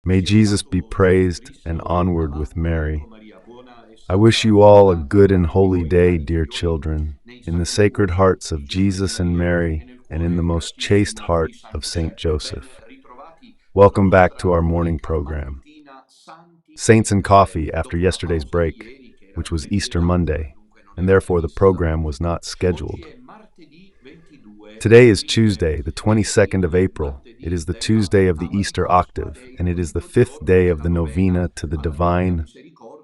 May Jesus be praised and onward with Mary. I wish you all a good and holy day, dear children, in the sacred hearts of Jesus and Mary, and in the most chaste heart of Saint Joseph. Welcome back to our morning program. Saints and coffee after yesterday's break, which was Easter Monday, and therefore the program was not scheduled. Today is Tuesday, the 22nd of April. It is the Tuesday of the Easter octave, and it is the 5th day of the novena to the Divine.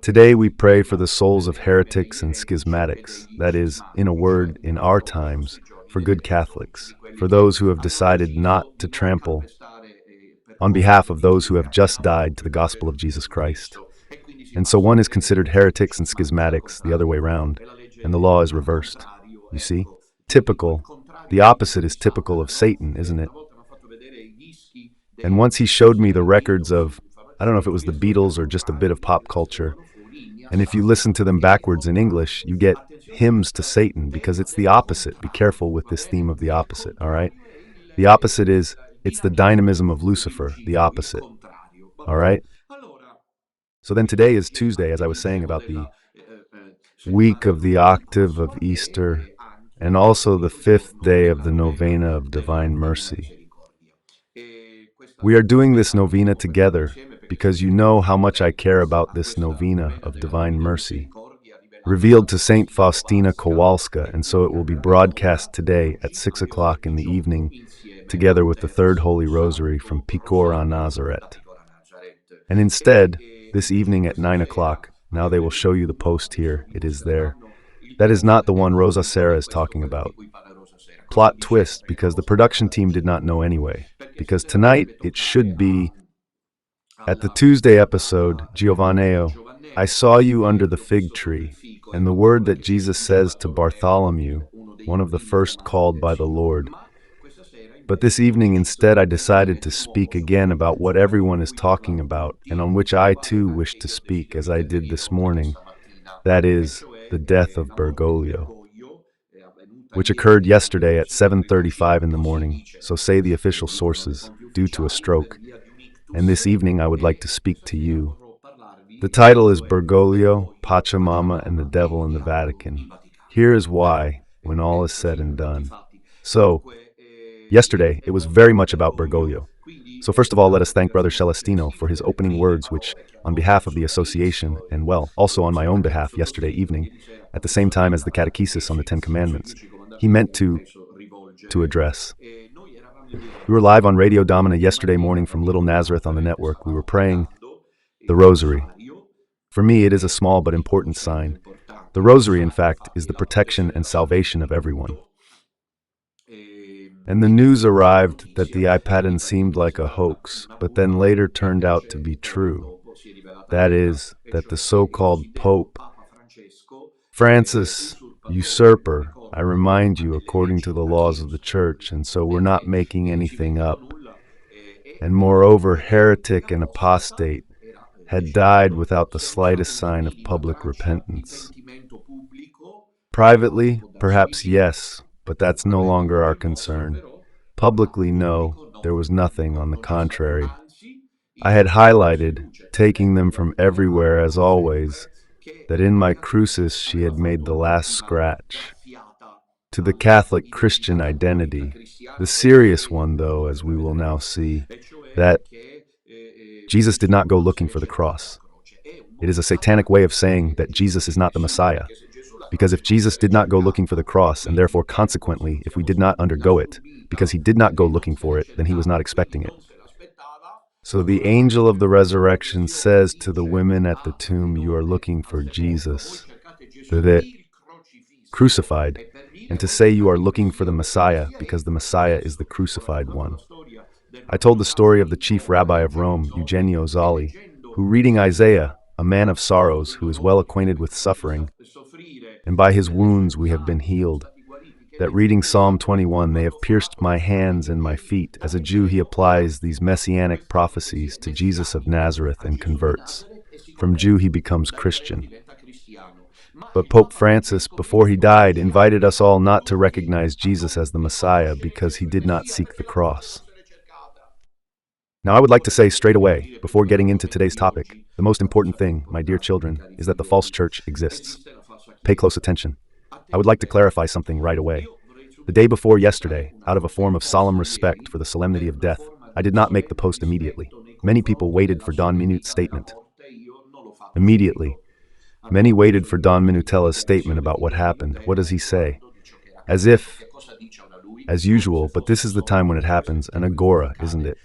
Today we pray for the souls of heretics and schismatics, that is, in a word, in our times, for good Catholics, for those who have decided not to trample, on behalf of those who have just died to the gospel of Jesus Christ. And so one is considered heretics and schismatics the other way round, and the law is reversed. You see? Typical. The opposite is typical of Satan, isn't it? And once he showed me the records of, I don't know if it was the Beatles or just a bit of pop culture, and if you listen to them backwards in English, you get hymns to Satan, because it's the opposite. Be careful with this theme of the opposite, all right? The opposite is, it's the dynamism of Lucifer, the opposite, all right? So then today is Tuesday, as I was saying, about the week of the octave of Easter, and also the 5th day of the novena of Divine Mercy. We are doing this novena together because you know how much I care about this novena of Divine Mercy, revealed to Saint Faustina Kowalska, and so it will be broadcast today at 6 o'clock in the evening, together with the Third Holy Rosary from piccolonazareth. And instead, this evening at 9 o'clock, now they will show you the post here, it is there. That is not the one Rosa Sarah is talking about. Plot twist, because the production team did not know anyway. Because tonight it should be, at the Tuesday episode, Giovaneo, I saw you under the fig tree, and the word that Jesus says to Bartholomew, one of the first called by the Lord. But this evening instead I decided to speak again about what everyone is talking about, and on which I too wish to speak, as I did this morning. That is, the death of Bergoglio, which occurred yesterday at 7:35 in the morning, so say the official sources, due to a stroke. And this evening I would like to speak to you. The title is Bergoglio, Pachamama, and the Devil in the Vatican. Here is why, when all is said and done. So, yesterday it was very much about Bergoglio. So first of all, let us thank Brother Celestino for his opening words, which, on behalf of the association, and well, also on my own behalf yesterday evening, at the same time as the catechesis on the Ten Commandments, he meant to address. We were live on Radio Domina yesterday morning from Little Nazareth on the network. We were praying the Rosary. For me, it is a small but important sign. The Rosary, in fact, is the protection and salvation of everyone. And the news arrived that the iPad seemed like a hoax, but then later turned out to be true. That is, that the so-called Pope, Francis, usurper, I remind you, according to the laws of the Church, and so we're not making anything up, and moreover heretic and apostate, had died without the slightest sign of public repentance. Privately, perhaps yes, but that's no longer our concern. Publicly, no, there was nothing, on the contrary. I had highlighted, taking them from everywhere as always, that in my crucis she had made the last scratch. To the Catholic Christian identity, the serious one though, as we will now see, that Jesus did not go looking for the cross. It is a satanic way of saying that Jesus is not the Messiah. Because if Jesus did not go looking for the cross, and therefore consequently, if we did not undergo it, because he did not go looking for it, then he was not expecting it. So the angel of the resurrection says to the women at the tomb, you are looking for Jesus, the crucified, and to say you are looking for the Messiah, because the Messiah is the crucified one. I told the story of the chief rabbi of Rome, 𝐥'𝐞𝐄, who reading Isaiah, a man of sorrows who is well acquainted with suffering, and by his wounds we have been healed, that reading Psalm 21, they have pierced my hands and my feet. As a Jew, he applies these messianic prophecies to Jesus of Nazareth and converts. From Jew, he becomes Christian. But Pope Francis, before he died, invited us all not to recognize Jesus as the Messiah because he did not seek the cross. Now, I would like to say straight away, before getting into today's topic, the most important thing, my dear children, is that the false church exists. Pay close attention. I would like to clarify something right away. The day before yesterday, out of a form of solemn respect for the solemnity of death, I did not make the post immediately. Many people waited for Don Minute's statement. Immediately. Many waited for Don Minutella's statement about what happened. What does he say? As if, as usual, but this is the time when it happens, an agora, isn't it?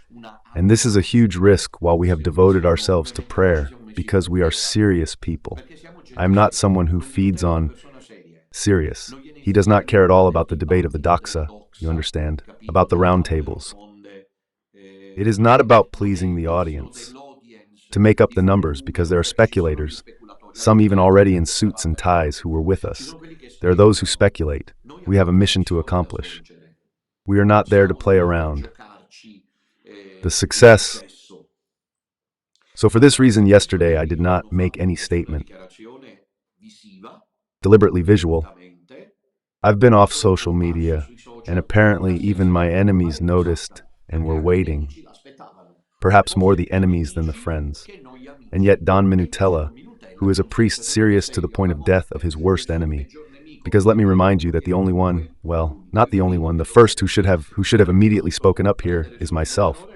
And this is a huge risk while we have devoted ourselves to prayer, because we are serious people. I am not someone who feeds on serious. He does not care at all about the debate of the doxa, you understand, about the round tables. It is not about pleasing the audience, to make up the numbers, because there are speculators, some even already in suits and ties, who were with us. There are those who speculate. We have a mission to accomplish. We are not there to play around. The success. So for this reason, yesterday I did not make any statement. Deliberately visual. I've been off social media, and apparently even my enemies noticed and were waiting. Perhaps more the enemies than the friends. And yet Don Minutella, who is a priest serious to the point of death of his worst enemy, because let me remind you that the only one, well, not the only one, the first who should have immediately spoken up here is myself.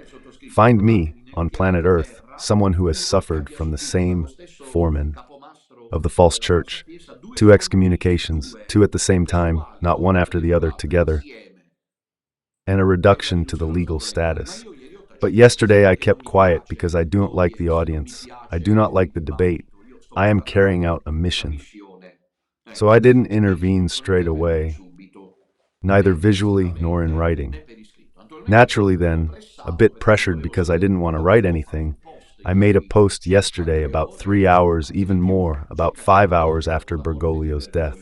Find me, on planet Earth, someone who has suffered from the same foreman of the false church, 2 excommunications, 2 at the same time, not one after the other, together, and a reduction to the legal status. But yesterday I kept quiet because I don't like the audience. I do not like the debate. I am carrying out a mission. So I didn't intervene straight away, neither visually nor in writing. Naturally then, a bit pressured because I didn't want to write anything, I made a post yesterday about 3 hours, even more, about 5 hours after Bergoglio's death.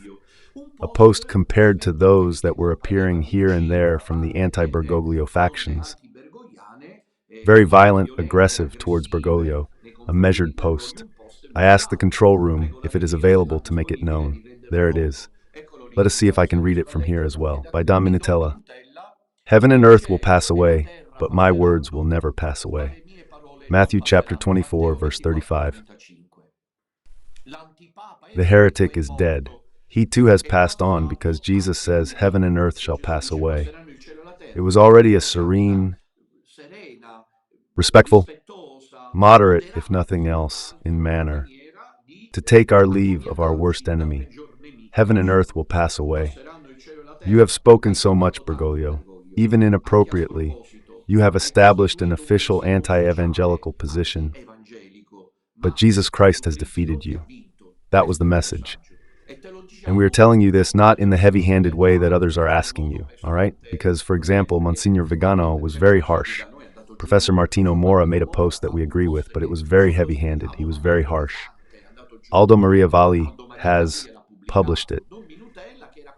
A post compared to those that were appearing here and there from the anti-Bergoglio factions. Very violent, aggressive towards Bergoglio, a measured post. I asked the control room if it is available to make it known. There it is. Let us see if I can read it from here as well. By Don Minutella. Heaven and earth will pass away, but my words will never pass away. Matthew chapter 24, verse 35. The heretic is dead. He too has passed on because Jesus says heaven and earth shall pass away. It was already a serene, respectful, moderate, if nothing else, in manner, to take our leave of our worst enemy. Heaven and earth will pass away. You have spoken so much, Bergoglio. Even inappropriately, you have established an official anti-evangelical position, but Jesus Christ has defeated you. That was the message. And we are telling you this not in the heavy-handed way that others are asking you, all right? Because, for example, Monsignor Vigano was very harsh. Professor Martino Mora made a post that we agree with, but it was very heavy-handed. He was very harsh. Aldo Maria Valli has published it.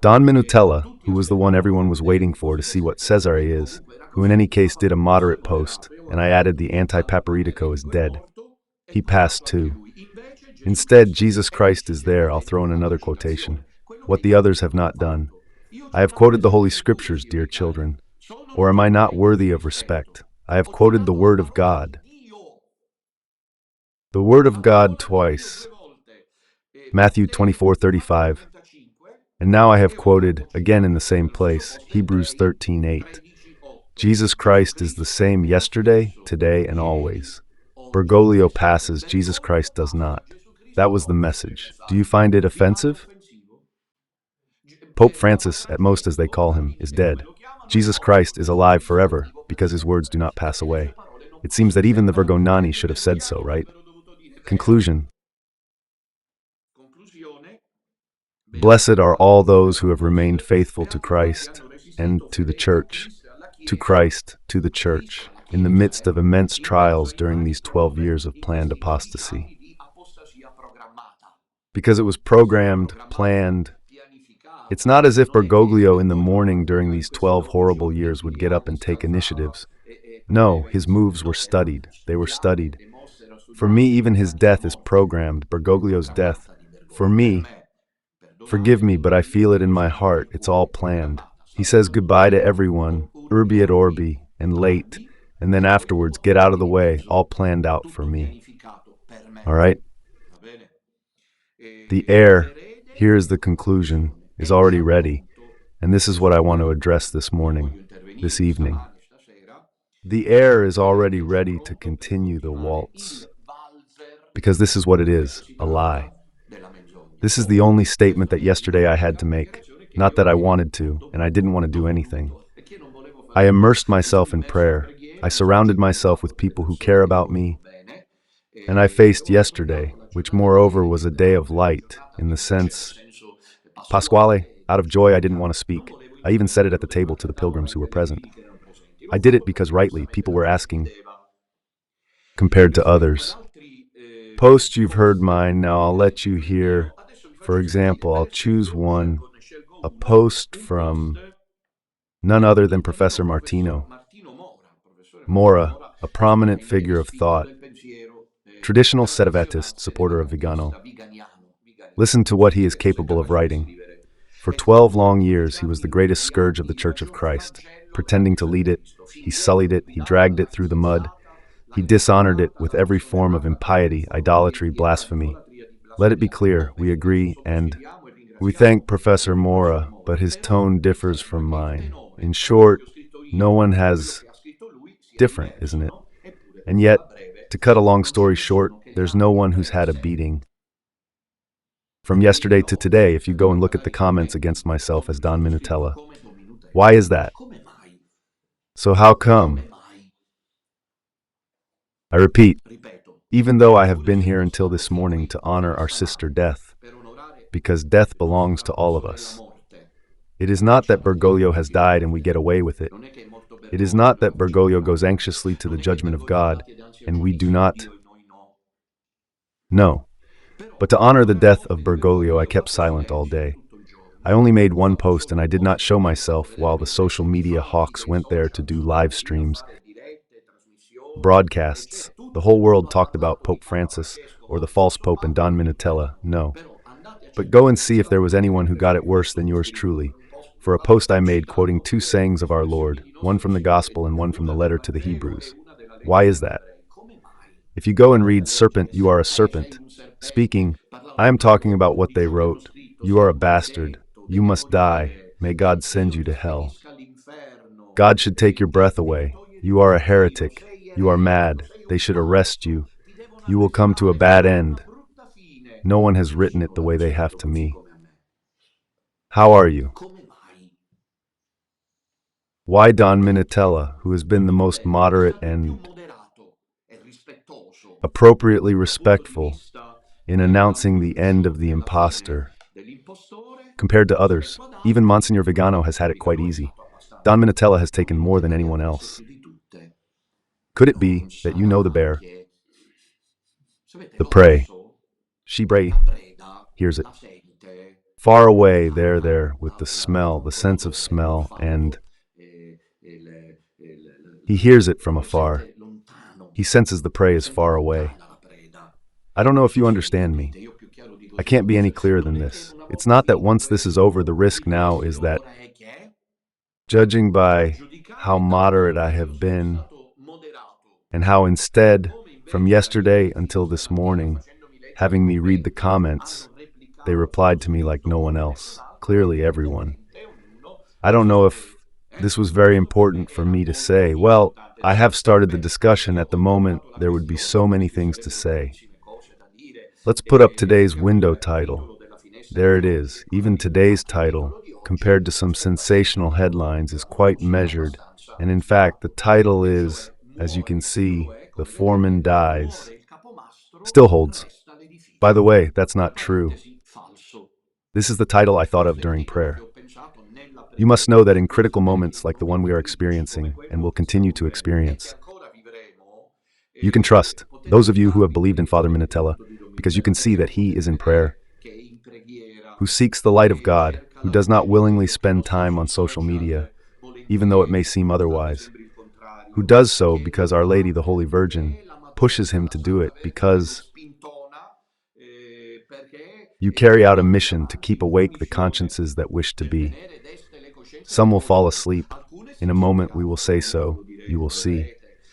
Don Minutella, who was the one everyone was waiting for to see what Cesare is, who in any case did a moderate post, and I added the anti-Paparitico is dead. He passed too. Instead, Jesus Christ is there. I'll throw in another quotation. What the others have not done. I have quoted the Holy Scriptures, dear children. Or am I not worthy of respect? I have quoted the Word of God. The Word of God twice. Matthew 24:35. And now I have quoted, again in the same place, Hebrews 13:8. Jesus Christ is the same yesterday, today, and always. Bergoglio passes, Jesus Christ does not. That was the message. Do you find it offensive? Pope Francis, at most as they call him, is dead. Jesus Christ is alive forever, because his words do not pass away. It seems that even the Vergognani should have said so, right? Conclusion. Blessed are all those who have remained faithful to Christ and to the Church, to Christ, to the Church, in the midst of immense trials during these 12 years of planned apostasy. Because it was programmed, planned. It's not as if Bergoglio in the morning during these 12 horrible years would get up and take initiatives. No, his moves were studied. They were studied. For me, even his death is programmed, Bergoglio's death. For me, forgive me, but I feel it in my heart. It's all planned. He says goodbye to everyone, urbi et orbi, and late, and then afterwards get out of the way, all planned out for me. All right? The heir, here is the conclusion, is already ready, and this is what I want to address this morning, this evening. The heir is already ready to continue the waltz, because this is what it is, a lie. This is the only statement that yesterday I had to make, not that I wanted to, and I didn't want to do anything. I immersed myself in prayer. I surrounded myself with people who care about me, and I faced yesterday, which moreover was a day of light, in the sense, Pasquale, out of joy I didn't want to speak. I even said it at the table to the pilgrims who were present. I did it because rightly people were asking, compared to others. Post, you've heard mine, now I'll let you hear. For example, I'll choose one, a post from none other than Professor Martino MUORE, a prominent figure of thought, traditional Sedevatist supporter of Vigano. Listen to what he is capable of writing. For 12 long years, he was the greatest scourge of the Church of Christ, pretending to lead it. He sullied it, he dragged it through the mud. He dishonored it with every form of impiety, idolatry, blasphemy. Let it be clear, we agree, and we thank Professor MUORE, but his tone differs from mine. In short, no one has different, isn't it? And yet, to cut a long story short, there's no one who's had a beating. From yesterday to today, if you go and look at the comments against myself as Don Minutella. Why is that? So how come? I repeat, even though I have been here until this morning to honor our sister death, because death belongs to all of us. It is not that Bergoglio has died and we get away with it. It is not that Bergoglio goes anxiously to the judgment of God and we do not. No. But to honor the death of Bergoglio, I kept silent all day. I only made one post and I did not show myself while the social media hawks went there to do live streams, broadcasts. The whole world talked about Pope Francis or the false Pope and Don Minutella. No. But go and see if there was anyone who got it worse than yours truly. For a post I made quoting two sayings of our Lord, one from the Gospel and one from the letter to the Hebrews. Why is that? If you go and read "Serpent, you are a serpent," speaking, I am talking about what they wrote. You are a bastard. You must die. May God send you to hell. God should take your breath away. You are a heretic. You are mad. They should arrest you. You will come to a bad end. No one has written it the way they have to me. How are you? Why Don Minutella, who has been the most moderate and appropriately respectful in announcing the end of the impostor, compared to others, even Monsignor Vigano has had it quite easy. Don Minutella has taken more than anyone else. Could it be that you know the bear, the prey? She bray hears it. Far away, there, with the smell, the sense of smell, and he hears it from afar. He senses the prey is far away. I don't know if you understand me. I can't be any clearer than this. It's not that once this is over, the risk now is that, judging by how moderate I have been, and how instead, from yesterday until this morning, having me read the comments, they replied to me like no one else, clearly everyone. I don't know if this was very important for me to say. Well, I have started the discussion. At the moment, there would be so many things to say. Let's put up today's window title. There it is. Even today's title, compared to some sensational headlines, is quite measured. And in fact, the title is, as you can see, "The Foreman Dies." Still holds. By the way, that's not true. This is the title I thought of during prayer. You must know that in critical moments like the one we are experiencing and will continue to experience, you can trust those of you who have believed in Father Minutella, because you can see that he is in prayer, who seeks the light of God, who does not willingly spend time on social media, even though it may seem otherwise, who does so because Our Lady, the Holy Virgin, pushes him to do it, because you carry out a mission to keep awake the consciences that wish to be. Some will fall asleep. In a moment we will say so. You will see.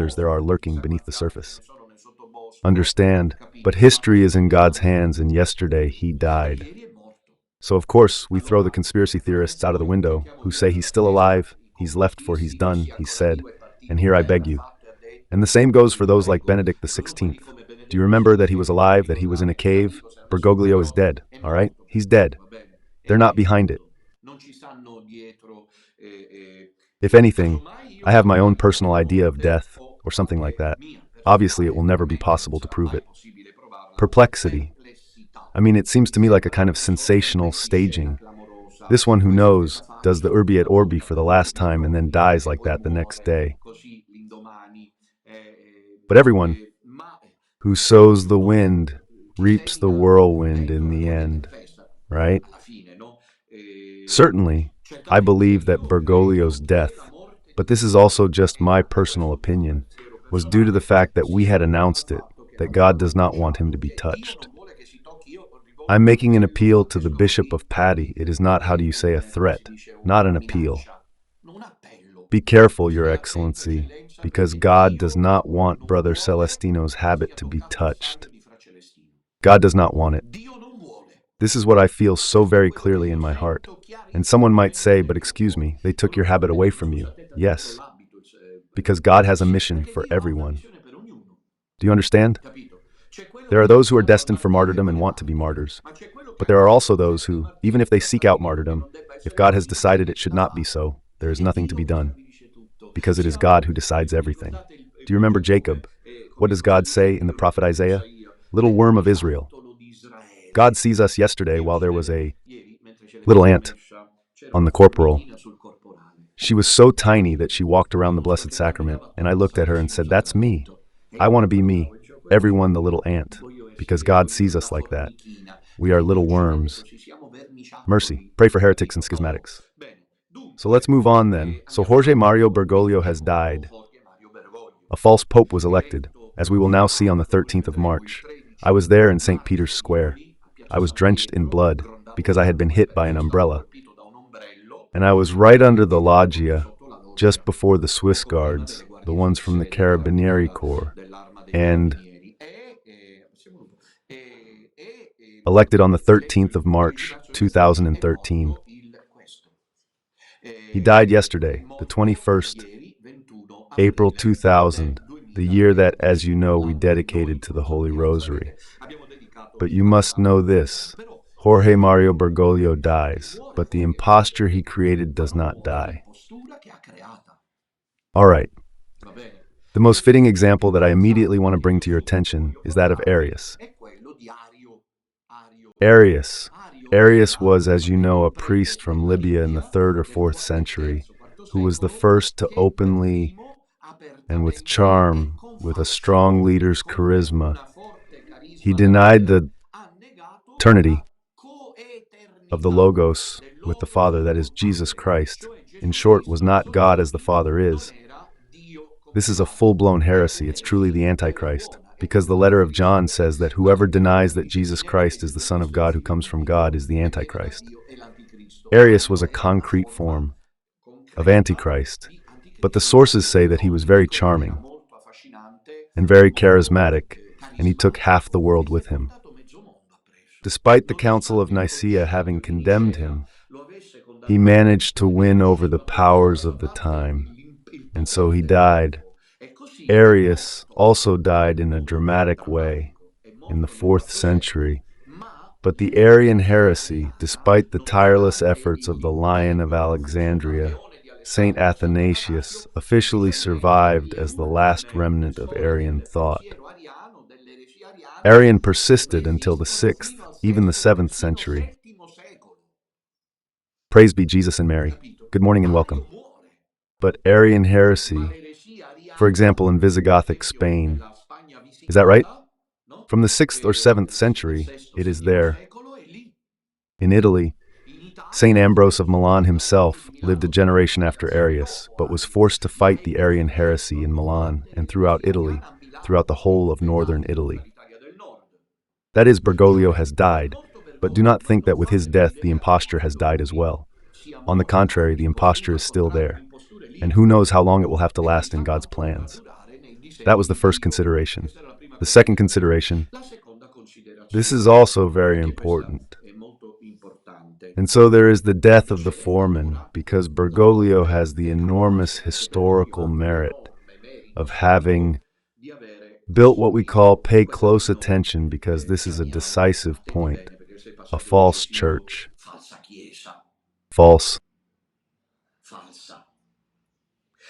others there are lurking beneath the surface. Understand, but history is in God's hands, and yesterday he died. So of course, we throw the conspiracy theorists out of the window, who say he's still alive, he's left for he's done, he said, and here I beg you. And the same goes for those like Benedict XVI. Do you remember that he was alive, that he was in a cave? Bergoglio is dead, all right? He's dead. They're not behind it. If anything, I have my own personal idea of death, or something like that. Obviously, it will never be possible to prove it. Perplexity. I mean, it seems to me like a kind of sensational staging. This one who knows does the Urbi et Orbi for the last time and then dies like that the next day. But everyone who sows the wind reaps the whirlwind in the end, right? Certainly, I believe that Bergoglio's death, but this is also just my personal opinion, was due to the fact that we had announced it, that God does not want him to be touched. I'm making an appeal to the Bishop of Patti. It is not, how do you say, a threat, not an appeal. Be careful, Your Excellency, because God does not want Brother Celestino's habit to be touched. God does not want it. This is what I feel so very clearly in my heart. And someone might say, but excuse me, they took your habit away from you. Yes, because God has a mission for everyone. Do you understand? There are those who are destined for martyrdom and want to be martyrs. But there are also those who, even if they seek out martyrdom, if God has decided it should not be so, there is nothing to be done. Because it is God who decides everything. Do you remember Jacob? What does God say in the prophet Isaiah? Little worm of Israel. God sees us yesterday while there was a little ant on the corporal. She was so tiny that she walked around the Blessed Sacrament, and I looked at her and said, that's me. I want to be me, everyone the little ant, because God sees us like that. We are little worms. Mercy, pray for heretics and schismatics. So let's move on then. So Jorge Mario Bergoglio has died. A false pope was elected, as we will now see on the 13th of March. I was there in St. Peter's Square. I was drenched in blood because I had been hit by an umbrella. And I was right under the loggia, just before the Swiss guards, the ones from the Carabinieri Corps, and elected on the 13th of March, 2013. He died yesterday, the 21st, April 2000, the year that, as you know, we dedicated to the Holy Rosary. But you must know this, Jorge Mario Bergoglio dies, but the imposture he created does not die. All right. The most fitting example that I immediately want to bring to your attention is that of Arius. Arius, Arius was, as you know, a priest from Libya in the 3rd or 4th century, who was the first to openly and with charm, with a strong leader's charisma, he denied the eternity of the Logos with the Father, that is, Jesus Christ. In short, was not God as the Father is. This is a full-blown heresy. It's truly the Antichrist, because the letter of John says that whoever denies that Jesus Christ is the Son of God who comes from God is the Antichrist. Arius was a concrete form of Antichrist, but the sources say that he was very charming and very charismatic, and he took half the world with him. Despite the Council of Nicaea having condemned him, he managed to win over the powers of the time, and so he died. Arius also died in a dramatic way in the 4th century, but the Arian heresy, despite the tireless efforts of the Lion of Alexandria, Saint Athanasius, officially survived as the last remnant of Arian thought. Arian persisted until the 6th, even the 7th century. Praise be Jesus and Mary. Good morning and welcome. But Arian heresy, for example, in Visigothic Spain, is that right? From the 6th or 7th century, it is there. In Italy, Saint Ambrose of Milan himself lived a generation after Arius, but was forced to fight the Arian heresy in Milan and throughout Italy, throughout the whole of northern Italy. That is, Bergoglio has died, but do not think that with his death the imposture has died as well. On the contrary, the imposture is still there, and who knows how long it will have to last in God's plans. That was the first consideration. The second consideration, this is also very important. And so there is the death of the foreman, because Bergoglio has the enormous historical merit of having built what we call, pay close attention because this is a decisive point, a false church. False.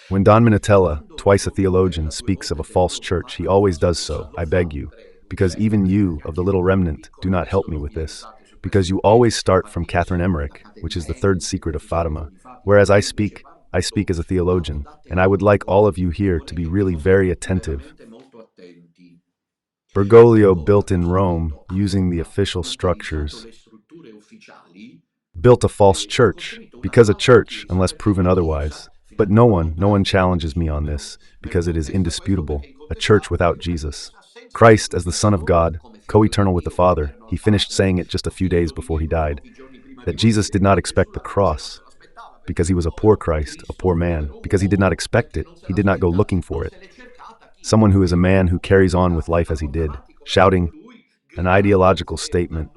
When Don Minutella, twice a theologian, speaks of a false church, he always does so, I beg you, because even you, of the little remnant, do not help me with this, because you always start from Catherine Emmerich, which is the 3rd secret of Fatima, whereas I speak as a theologian, and I would like all of you here to be really very attentive. Bergoglio built in Rome, using the official structures, built a false church, because a church, unless proven otherwise. But no one challenges me on this, because it is indisputable, a church without Jesus. Christ as the Son of God, co-eternal with the Father, he finished saying it just a few days before he died, that Jesus did not expect the cross, because he was a poor Christ, a poor man, because he did not expect it, he did not go looking for it. Someone who is a man who carries on with life as he did, shouting an ideological statement,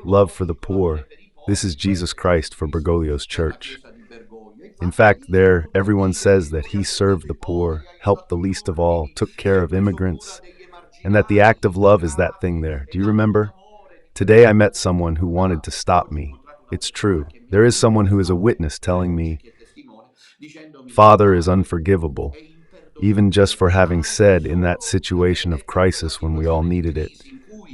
love for the poor. This is Jesus Christ for Bergoglio's church. In fact, there, everyone says that he served the poor, helped the least of all, took care of immigrants, and that the act of love is that thing there. Do you remember? Today I met someone who wanted to stop me. It's true. There is someone who is a witness telling me, Father is unforgivable, even just for having said in that situation of crisis when we all needed it.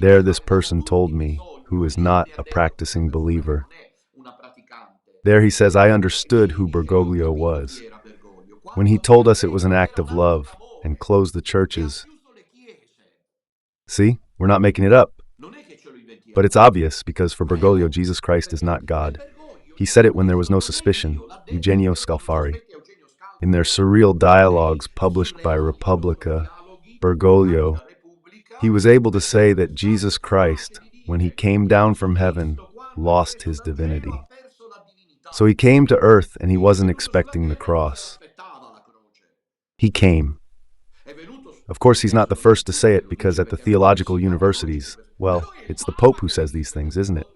There this person told me, who is not a practicing believer. There he says, I understood who Bergoglio was. When he told us it was an act of love and closed the churches. See, we're not making it up. But it's obvious because for Bergoglio, Jesus Christ is not God. He said it when there was no suspicion, Eugenio Scalfari. In their surreal dialogues published by Repubblica, Bergoglio, he was able to say that Jesus Christ, when he came down from heaven, lost his divinity. So he came to earth and he wasn't expecting the cross. He came. Of course, he's not the first to say it because at the theological universities, well, it's the Pope who says these things, isn't it?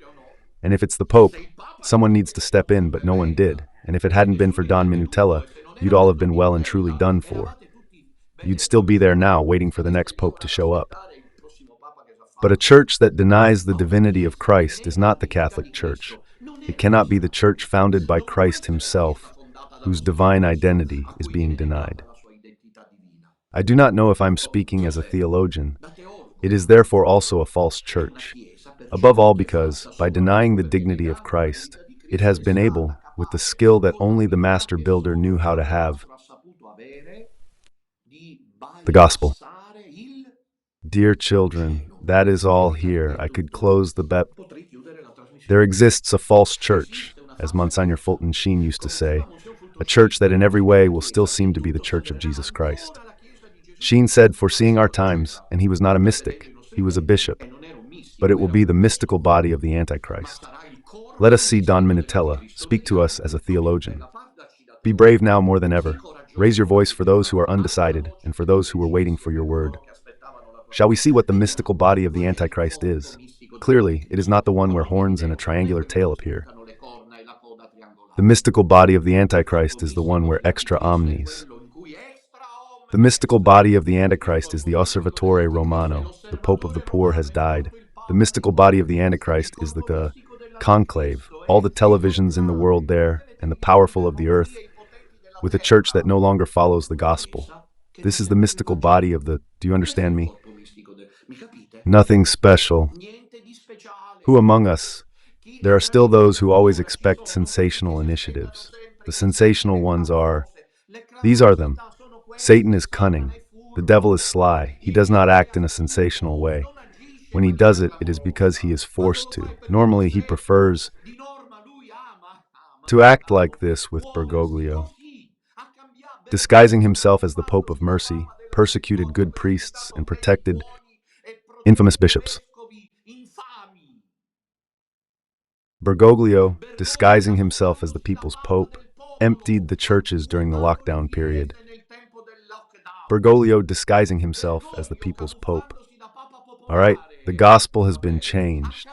And if it's the Pope, someone needs to step in, but no one did. And if it hadn't been for Don Minutella, you'd all have been well and truly done for. You'd still be there now waiting for the next Pope to show up. But a church that denies the divinity of Christ is not the Catholic Church. It cannot be the church founded by Christ himself, whose divine identity is being denied. I do not know if I'm speaking as a theologian. It is therefore also a false church. Above all because, by denying the dignity of Christ, it has been able, with the skill that only the master builder knew how to have, the gospel. Dear children, that is all here. I could close the BEP. There exists a false church, as Monsignor Fulton Sheen used to say, a church that in every way will still seem to be the Church of Jesus Christ. Sheen said, foreseeing our times, and he was not a mystic, he was a bishop, but it will be the mystical body of the Antichrist. Let us see Don Minutella speak to us as a theologian. Be brave now more than ever. Raise your voice for those who are undecided and for those who were waiting for your word. Shall we see what the mystical body of the Antichrist is? Clearly, it is not the one where horns and a triangular tail appear. The mystical body of the Antichrist is the one where extra omnes. The mystical body of the Antichrist is the Osservatore Romano. The Pope of the Poor has died. The mystical body of the Antichrist is the conclave, all the televisions in the world there, and the powerful of the earth, with a church that no longer follows the gospel. This is the mystical body of the, do you understand me? Nothing special. Who among us? There are still those who always expect sensational initiatives. The sensational ones are, these are them. Satan is cunning. The devil is sly. He does not act in a sensational way. When he does it, it is because he is forced to. Normally, he prefers to act like this with Bergoglio, disguising himself as the Pope of Mercy, persecuted good priests, and protected infamous bishops. Bergoglio, disguising himself as the people's pope, emptied the churches during the lockdown period. Bergoglio disguising himself as the people's pope. All right, the gospel has been changed.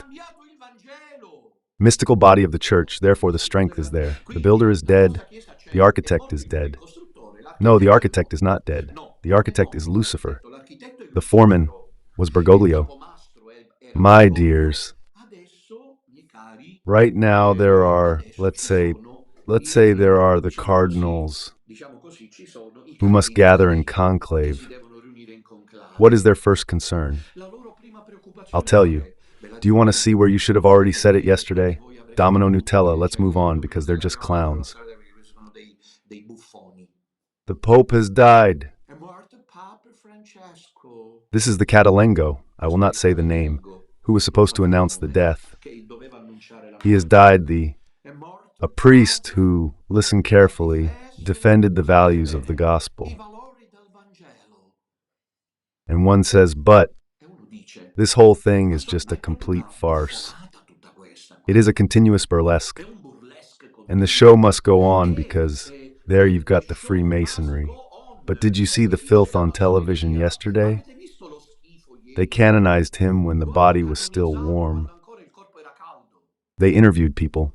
Mystical body of the church, therefore the strength is there. The builder is dead. The architect is dead. No, the architect is not dead. The architect is Lucifer. The foreman was Bergoglio. My dears, right now there are, let's say there are the cardinals who must gather in conclave. What is their first concern? I'll tell you. Do you want to see where you should have already said it yesterday? Domino Nutella, let's move on because they're just clowns. The Pope has died. This is the Catalengo, I will not say the name, who was supposed to announce the death. He has died, a priest who, listen carefully, defended the values of the gospel. And one says, but this whole thing is just a complete farce. It is a continuous burlesque. And the show must go on because there you've got the Freemasonry. But did you see the filth on television yesterday? They canonized him when the body was still warm. They interviewed people.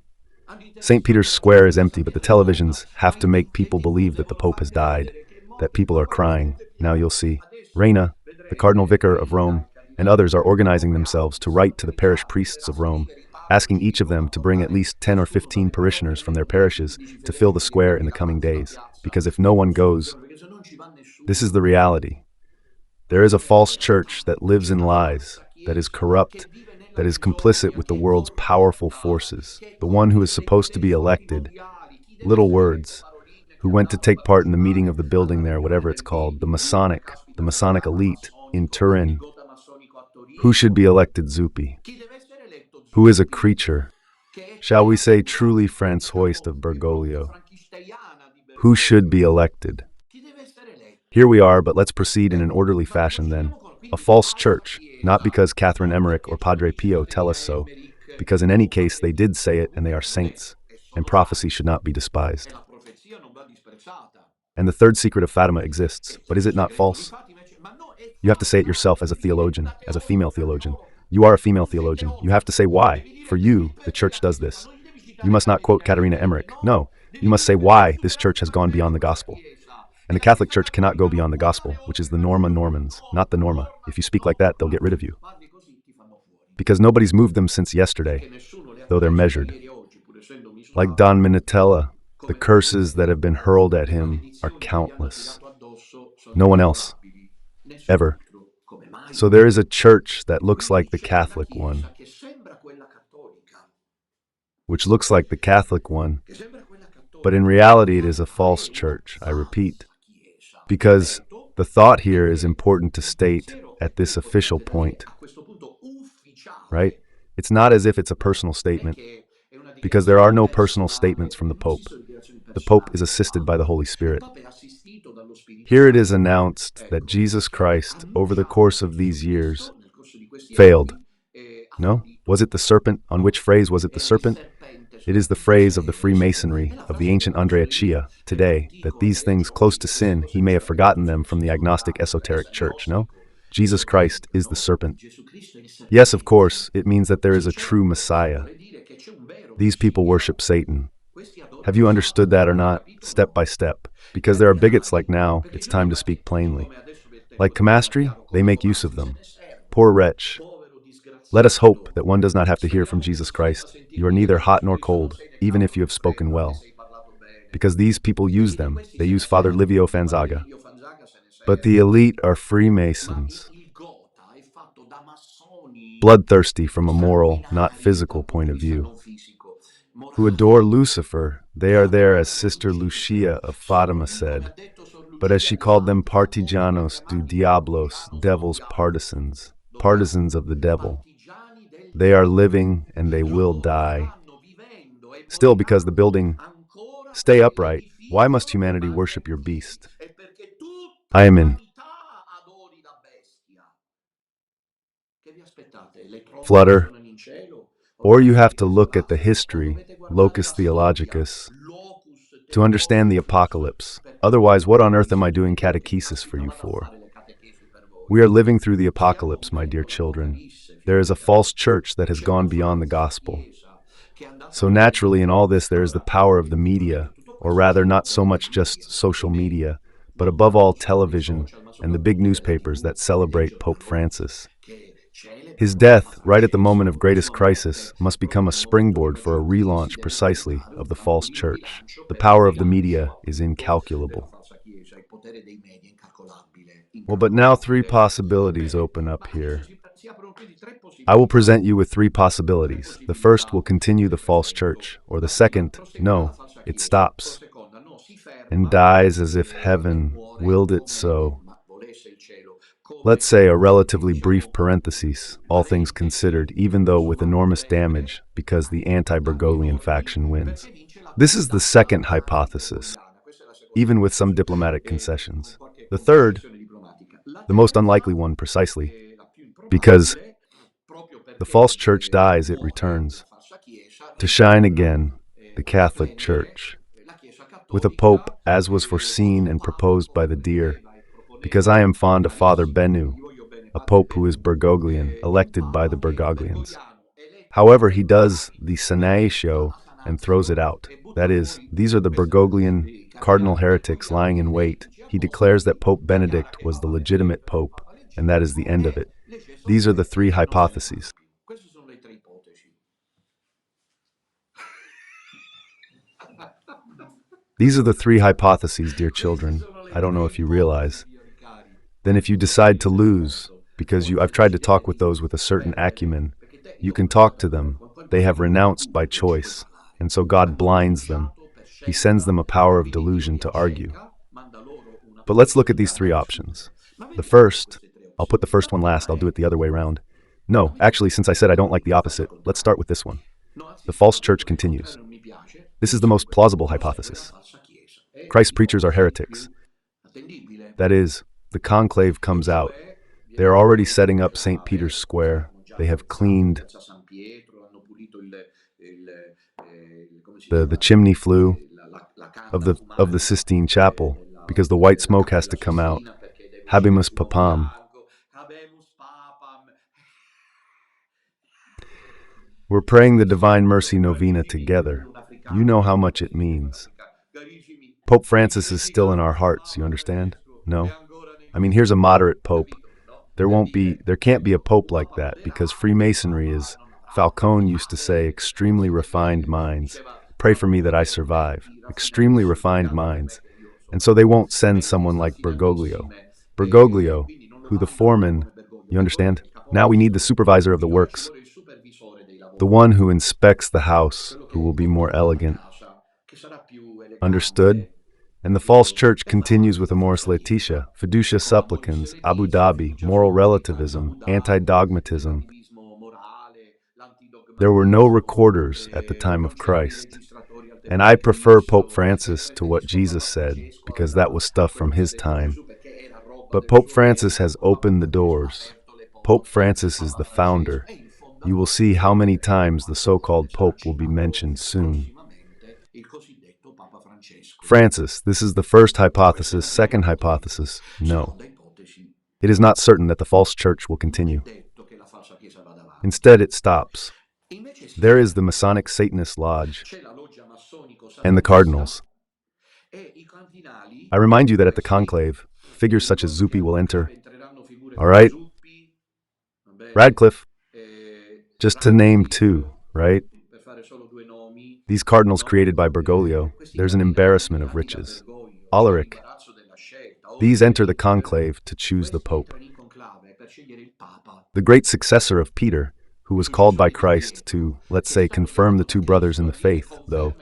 St. Peter's Square is empty, but the televisions have to make people believe that the Pope has died, that people are crying. Now you'll see. Reina, the Cardinal Vicar of Rome, and others are organizing themselves to write to the parish priests of Rome, asking each of them to bring at least 10 or 15 parishioners from their parishes to fill the square in the coming days. Because if no one goes, this is the reality. There is a false church that lives in lies, that is corrupt, that is complicit with the world's powerful forces. The one who is supposed to be elected, little words, who went to take part in the meeting of the building there, whatever it's called, the Masonic elite in Turin. Who should be elected Zuppi? Who is a creature, shall we say truly Francoist of Bergoglio? Who should be elected? Here we are, but let's proceed in an orderly fashion then. A false church, not because Catherine Emmerich or Padre Pio tell us so, because in any case they did say it and they are saints, and prophecy should not be despised. And the third secret of Fatima exists, but is it not false? You have to say it yourself as a theologian, as a female theologian. You are a female theologian. You have to say why. For you, the church does this. You must not quote Katharina Emmerich. No, you must say why this church has gone beyond the gospel. And the Catholic Church cannot go beyond the gospel, which is the Norma Normans, not the Norma. If you speak like that, they'll get rid of you. Because nobody's moved them since yesterday, though they're measured. Like Don Minutella, the curses that have been hurled at him are countless. No one else, ever, So there is a church that looks like the Catholic one, which looks like the Catholic one, but in reality it is a false church, I repeat, because the thought here is important to state at this official point, right? It's not as if it's a personal statement, because there are no personal statements from the Pope. The Pope is assisted by the Holy Spirit. Here it is announced that Jesus Christ, over the course of these years, failed. No? Was it the serpent? On which phrase was it the serpent? It is the phrase of the Freemasonry, of the ancient Andrea Chia, today, that these things close to sin, he may have forgotten them from the agnostic esoteric church, no? Jesus Christ is the serpent. Yes, of course, it means that there is a true Messiah. These people worship Satan. Have you understood that or not, step by step? Because there are bigots like now, it's time to speak plainly. Like Camastri, they make use of them. Poor wretch. Let us hope that one does not have to hear from Jesus Christ, you are neither hot nor cold, even if you have spoken well. Because these people use them, they use Father Livio Fanzaga. But the elite are Freemasons, bloodthirsty from a moral, not physical point of view, who adore Lucifer. They are there, as Sister Lucia of Fatima said, but as she called them, partigianos do diablos, devil's partisans, partisans of the devil. They are living and they will die. Still, because the building, stay upright, why must humanity worship your beast? I am in. Flutter. Or you have to look at the history, locus theologicus, to understand the apocalypse. Otherwise, what on earth am I doing catechesis for you for? We are living through the apocalypse, my dear children. There is a false church that has gone beyond the gospel. So naturally in all this there is the power of the media, or rather not so much just social media, but above all television and the big newspapers that celebrate Pope Francis. His death, right at the moment of greatest crisis, must become a springboard for a relaunch precisely of the false church. The power of the media is incalculable. Well, but now three possibilities open up here. I will present you with three possibilities. The first will continue the false church, or the second, no, it stops and dies as if heaven willed it so. Let's say a relatively brief parenthesis, all things considered, even though with enormous damage, because the anti-Bergoglian faction wins. This is the second hypothesis, even with some diplomatic concessions. The third, the most unlikely one precisely, because the false church dies, it returns to shine again, the Catholic Church, with a pope as was foreseen and proposed by the dear, because I am fond of Father Bennu, a pope who is Bergoglian, elected by the Bergoglians. However, he does the 𝐸𝐶𝐸 show and throws it out. That is, these are the Bergoglian cardinal heretics lying in wait. He declares that Pope Benedict was the legitimate pope, and that is the end of it. These are the three hypotheses. These are the three hypotheses, dear children. I don't know if you realize. Then if you decide to lose, because I've tried to talk with those with a certain acumen, you can talk to them. They have renounced by choice, and so God blinds them. He sends them a power of delusion to argue. But let's look at these three options. The first, I'll put the first one last, I'll do it the other way around. No, actually, since I said I don't like the opposite, let's start with this one. The false church continues. This is the most plausible hypothesis. Christ's preachers are heretics. That is, the conclave comes out. They are already setting up St. Peter's Square. They have cleaned the chimney flue of the Sistine Chapel, because the white smoke has to come out. Habemus Papam. We're praying the Divine Mercy Novena together. You know how much it means. Pope Francis is still in our hearts, you understand? No? I mean, here's a moderate pope. There can't be a pope like that, because Freemasonry is, Falcone used to say, extremely refined minds. Pray for me that I survive. Extremely refined minds. And so they won't send someone like Bergoglio. Bergoglio, who the foreman You understand? Now we need the supervisor of the works, the one who inspects the house, who will be more elegant. Understood? And the false church continues with Amoris Laetitia, Fiducia Supplicans, Abu Dhabi, moral relativism, anti-dogmatism. There were no recorders at the time of Christ. And I prefer Pope Francis to what Jesus said, because that was stuff from his time. But Pope Francis has opened the doors. Pope Francis is the founder. You will see how many times the so-called Pope will be mentioned soon. Francis, this is the first hypothesis. Second hypothesis, no. It is not certain that the false church will continue. Instead, it stops. There is the Masonic Satanist Lodge and the cardinals. I remind you that at the conclave, figures such as Zuppi will enter. All right? Radcliffe, just to name two, right? These cardinals created by Bergoglio, there's an embarrassment of riches. Alaric, these enter the conclave to choose the Pope. The great successor of Peter, who was called by Christ to, let's say, confirm the two brothers in the faith, though.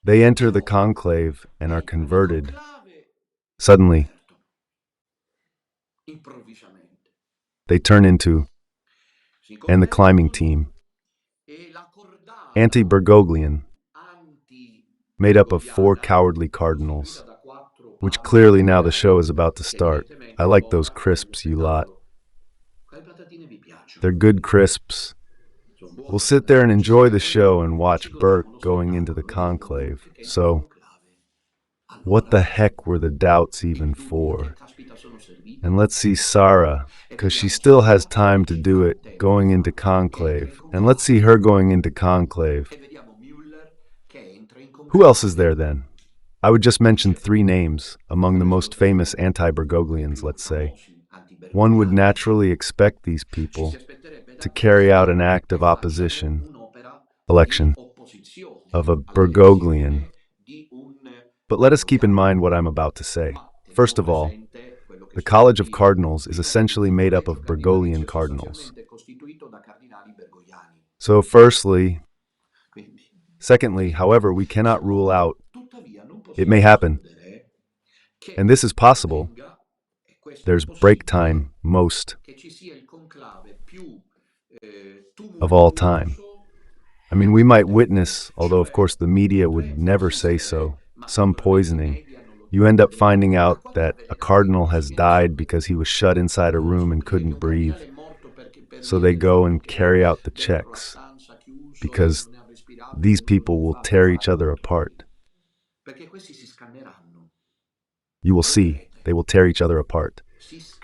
They enter the conclave and are converted. Suddenly, they turn into, and the climbing team, anti-Bergoglian, made up of 4 cowardly cardinals, which clearly now the show is about to start. I like those crisps, you lot. They're good crisps. We'll sit there and enjoy the show and watch Burke going into the conclave. So, what the heck were the doubts even for? And let's see Sarah, because she still has time to do it, going into conclave. And let's see her going into conclave. Who else is there then? I would just mention 3 names among the most famous anti-Bergoglians, let's say. One would naturally expect these people to carry out an act of opposition, election, of a Bergoglian. But let us keep in mind what I'm about to say. First of all, the College of Cardinals is essentially made up of Bergoglian cardinals. So secondly, however, we cannot rule out, it may happen, and this is possible. There's break time most of all time. I mean, we might witness, although of course the media would never say so, some poisoning. You end up finding out that a cardinal has died because he was shut inside a room and couldn't breathe. So they go and carry out the checks, because these people will tear each other apart. You will see, they will tear each other apart.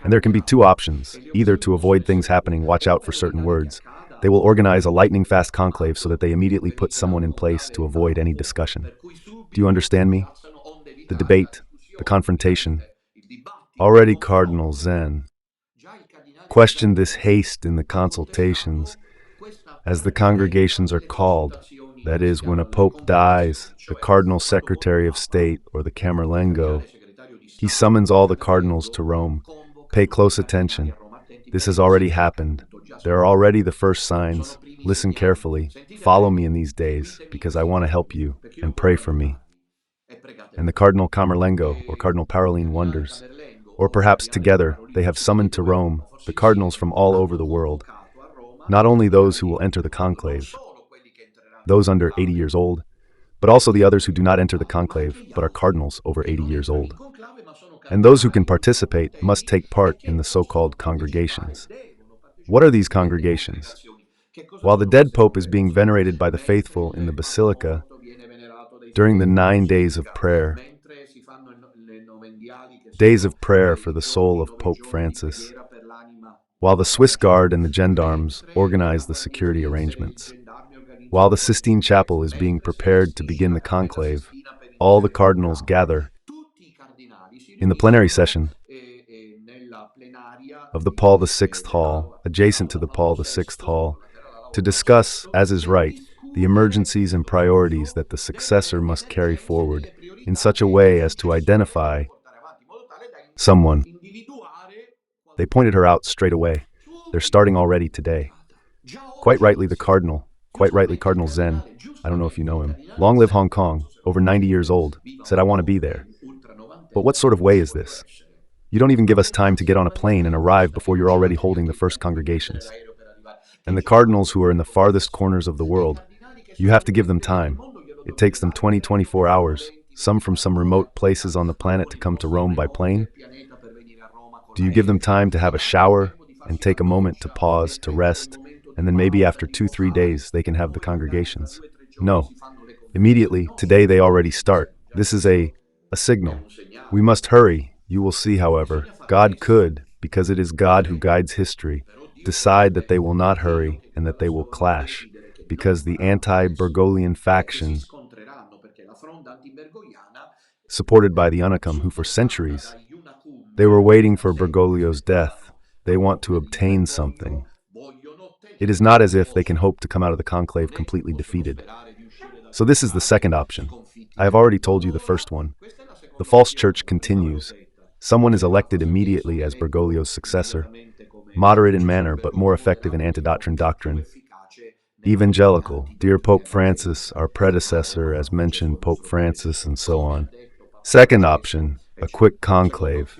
And there can be 2 options. Either to avoid things happening, watch out for certain words. They will organize a lightning-fast conclave so that they immediately put someone in place to avoid any discussion. Do you understand me? The debate, the confrontation. Already Cardinal Zen questioned this haste in the consultations, as the congregations are called. That is, when a pope dies, the Cardinal Secretary of State, or the Camerlengo, he summons all the cardinals to Rome. Pay close attention. This has already happened. There are already the first signs. Listen carefully. Follow me in these days, because I want to help you, and pray for me. And the Cardinal Camerlengo, or Cardinal Parolin, wonders. Or perhaps together they have summoned to Rome the cardinals from all over the world, not only those who will enter the conclave, those under 80 years old, but also the others who do not enter the conclave but are cardinals over 80 years old. And those who can participate must take part in the so-called congregations. What are these congregations? While the dead pope is being venerated by the faithful in the basilica during the 9 days of prayer for the soul of Pope Francis, while the Swiss Guard and the gendarmes organize the security arrangements, while the Sistine Chapel is being prepared to begin the conclave, all the cardinals gather in the plenary session of the Paul VI Hall, adjacent to the Paul VI Hall, to discuss, as is right, the emergencies and priorities that the successor must carry forward in such a way as to identify Someone. They pointed her out straight away. They're starting already today. Quite rightly, Cardinal Zen, I don't know if you know him, long live Hong Kong, over 90 years old, said, I want to be there. But what sort of way is this? You don't even give us time to get on a plane and arrive before you're already holding the first congregations. And the cardinals who are in the farthest corners of the world, you have to give them time. It takes them 24 hours, some from some remote places on the planet to come to Rome by plane. Do you give them time to have a shower and take a moment to pause, to rest, and then maybe after 2-3 days they can have the congregations? No. Immediately, today they already start. This is a signal. We must hurry. You will see, however, God could, because it is God who guides history, decide that they will not hurry and that they will clash, because the anti-Bergoglian faction, supported by the 𝐸𝐴𝐻𝐾𝐼, who for centuries, they were waiting for Bergoglio's death. They want to obtain something. It is not as if they can hope to come out of the conclave completely defeated. So this is the second option. I have already told you the first one. The false church continues. Someone is elected immediately as Bergoglio's successor, moderate in manner but more effective in antidoctrine doctrine. Evangelical, dear Pope Francis, our predecessor, as mentioned, Pope Francis, and so on. Second option, a quick conclave,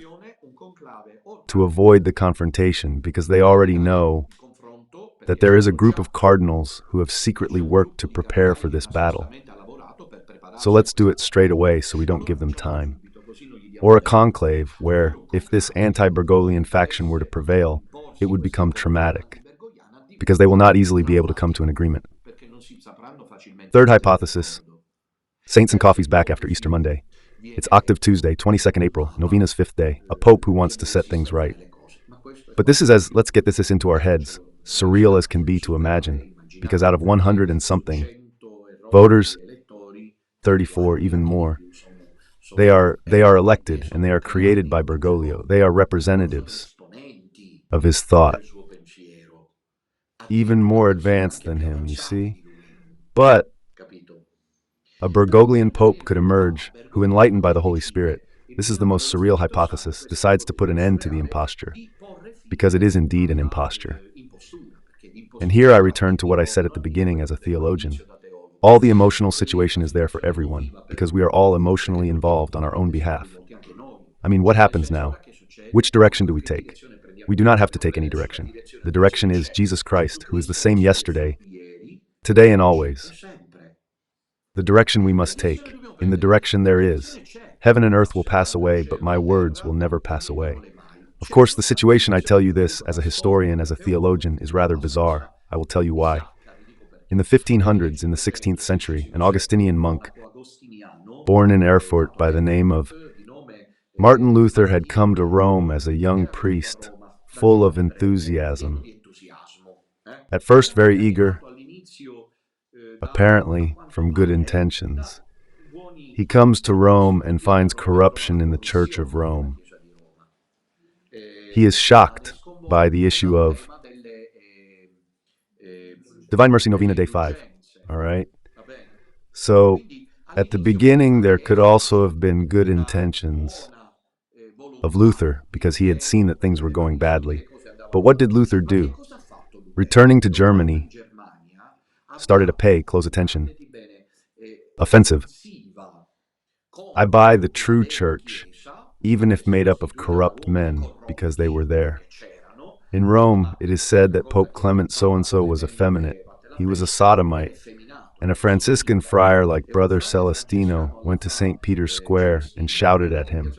to avoid the confrontation, because they already know that there is a group of cardinals who have secretly worked to prepare for this battle. So let's do it straight away so we don't give them time. Or a conclave where, if this anti-Bergoglian faction were to prevail, it would become traumatic, because they will not easily be able to come to an agreement. Third hypothesis, saints and coffee's back after Easter Monday. It's Octave Tuesday, 22nd April, Novina's 5th day, a pope who wants to set things right. But this is let's get this into our heads, surreal as can be to imagine, because out of 100 and something voters, 34, even more, they are elected and they are created by Bergoglio. They are representatives of his thought, even more advanced than him, you see. But a Bergoglian pope could emerge who, enlightened by the Holy Spirit, this is the most surreal hypothesis, decides to put an end to the imposture, because it is indeed an imposture. And here I return to what I said at the beginning as a theologian. All the emotional situation is there for everyone, because we are all emotionally involved on our own behalf. I mean, what happens now? Which direction do we take? We do not have to take any direction. The direction is Jesus Christ, who is the same yesterday, today, and always. The direction we must take, in the direction there is. Heaven and earth will pass away, but my words will never pass away. Of course, the situation, I tell you this as a historian, as a theologian, is rather bizarre. I will tell you why. In the 1500s, in the 16th century, an Augustinian monk, born in Erfurt by the name of Martin Luther, had come to Rome as a young priest, full of enthusiasm. At first very eager, apparently from good intentions. He comes to Rome and finds corruption in the Church of Rome. He is shocked by the issue of Divine Mercy Novena Day 5. All right? So, at the beginning, there could also have been good intentions of Luther, because he had seen that things were going badly. But what did Luther do? Returning to Germany, started a close attention, offensive. I buy the true church, even if made up of corrupt men, because they were there. In Rome, it is said that Pope Clement so-and-so was effeminate. He was a sodomite, and a Franciscan friar like Brother Celestino went to St. Peter's Square and shouted at him,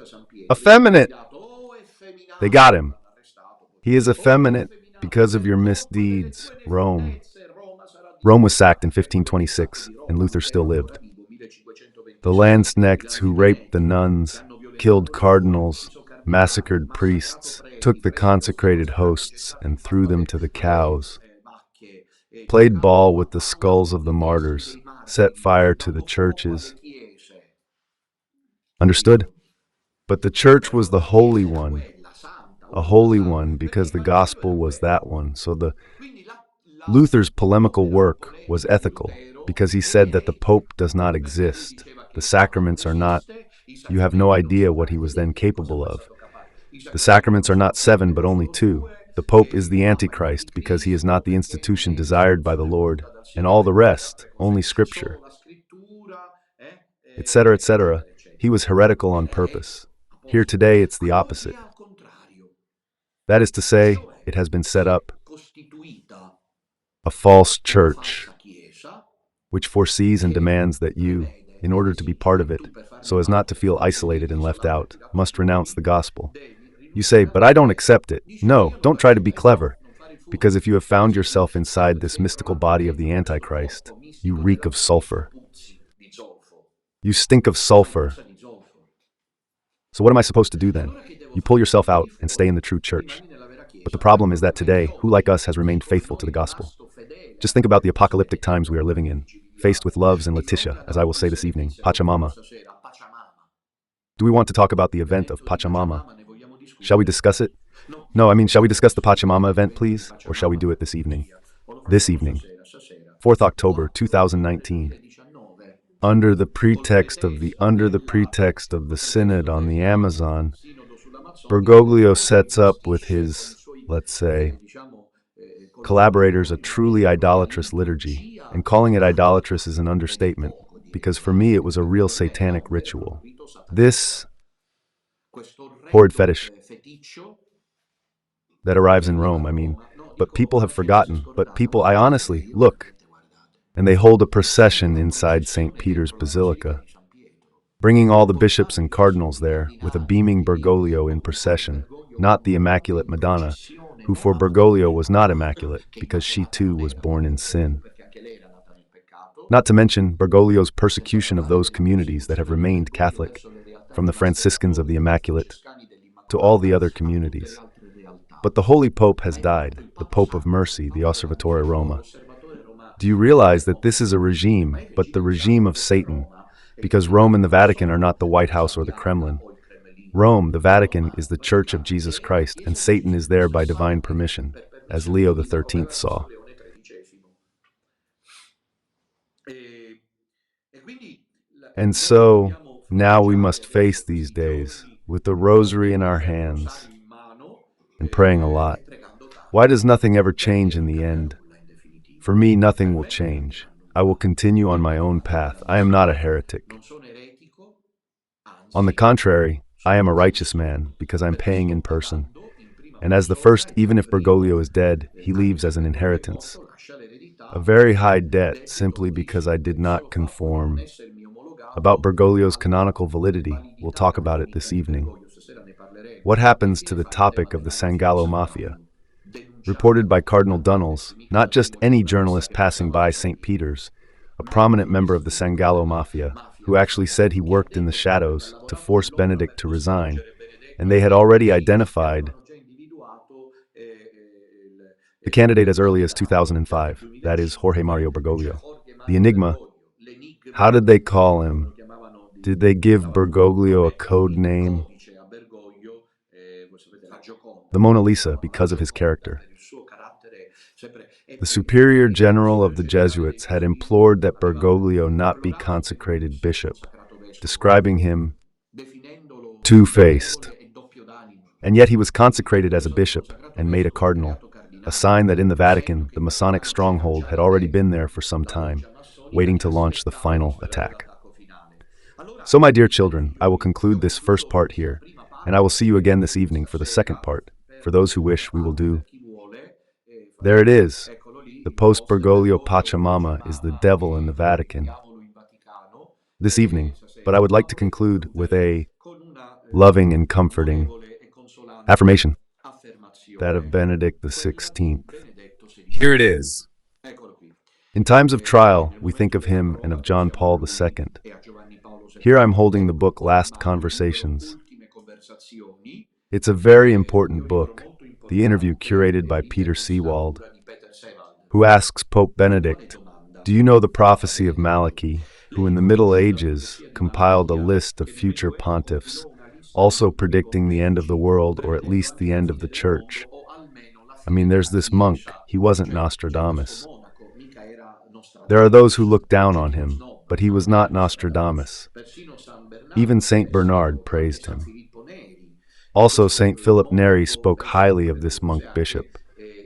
"Effeminate!" They got him. He is effeminate because of your misdeeds, Rome. Rome was sacked in 1526, and Luther still lived. The Landsknechts who raped the nuns, killed cardinals, massacred priests, took the consecrated hosts and threw them to the cows, played ball with the skulls of the martyrs, set fire to the churches. Understood? But the church was the holy one, a holy one because the gospel was that one. So Luther's polemical work was ethical, because he said that the Pope does not exist. The sacraments are not. You have no idea what he was then capable of. The sacraments are not 7 but only 2. The Pope is the Antichrist because he is not the institution desired by the Lord, and all the rest, only Scripture, etc., etc. He was heretical on purpose. Here today it's the opposite. That is to say, it has been set up a false church, which foresees and demands that you, in order to be part of it, so as not to feel isolated and left out, must renounce the gospel. You say, but I don't accept it. No, don't try to be clever, because if you have found yourself inside this mystical body of the Antichrist, you reek of sulfur. You stink of sulfur. So what am I supposed to do then? You pull yourself out and stay in the true church. But the problem is that today, who like us has remained faithful to the gospel? Just think about the apocalyptic times we are living in, faced with loves and Letitia, as I will say this evening, Pachamama. Do we want to talk about the event of Pachamama? Shall we discuss it? No, shall we discuss the Pachamama event, please? Or shall we do it this evening? This evening. 4th October, 2019. Under the pretext of the synod on the Amazon, Bergoglio sets up with his, let's say, collaborators a truly idolatrous liturgy, and calling it idolatrous is an understatement, because for me it was a real satanic ritual. This horrid fetish that arrives in Rome, but people have forgotten, I honestly, look, and they hold a procession inside St. Peter's Basilica, bringing all the bishops and cardinals there with a beaming Bergoglio in procession, not the Immaculate Madonna, who for Bergoglio was not immaculate because she too was born in sin. Not to mention Bergoglio's persecution of those communities that have remained Catholic, from the Franciscans of the Immaculate to all the other communities. But the Holy Pope has died, the Pope of Mercy, the Osservatore Roma. Do you realize that this is a regime, but the regime of Satan, because Rome and the Vatican are not the White House or the Kremlin. Rome, the Vatican, is the Church of Jesus Christ, and Satan is there by divine permission, as Leo XIII saw. And so, now we must face these days, with the rosary in our hands, and praying a lot. Why does nothing ever change in the end? For me, nothing will change. I will continue on my own path. I am not a heretic. On the contrary, I am a righteous man, because I'm paying in person. And as the first, even if Bergoglio is dead, he leaves as an inheritance. A very high debt, simply because I did not conform. About Bergoglio's canonical validity, we'll talk about it this evening. What happens to the topic of the San Gallo Mafia? Reported by Cardinal Dunnels, not just any journalist passing by St. Peter's, a prominent member of the San Gallo Mafia, who actually said he worked in the shadows to force Benedict to resign, and they had already identified the candidate as early as 2005, that is, Jorge Mario Bergoglio. The enigma, how did they call him? Did they give Bergoglio a code name? The Mona Lisa, because of his character. The Superior General of the Jesuits had implored that Bergoglio not be consecrated bishop, describing him two-faced. And yet he was consecrated as a bishop and made a cardinal, a sign that in the Vatican, the Masonic stronghold had already been there for some time, waiting to launch the final attack. So, my dear children, I will conclude this first part here, and I will see you again this evening for the second part. For those who wish, we will do. There it is. The post-Bergoglio Pachamama is the devil in the Vatican. This evening, but I would like to conclude with a loving and comforting affirmation, that of Benedict XVI. Here it is. In times of trial, we think of him and of John Paul II. Here I'm holding the book Last Conversations. It's a very important book, the interview curated by Peter Seewald, who asks Pope Benedict, do you know the prophecy of Malachi, who in the Middle Ages compiled a list of future pontiffs, also predicting the end of the world, or at least the end of the church? There's this monk, he wasn't Nostradamus. There are those who look down on him, but he was not Nostradamus. Even Saint Bernard praised him. Also, St. Philip Neri spoke highly of this monk bishop.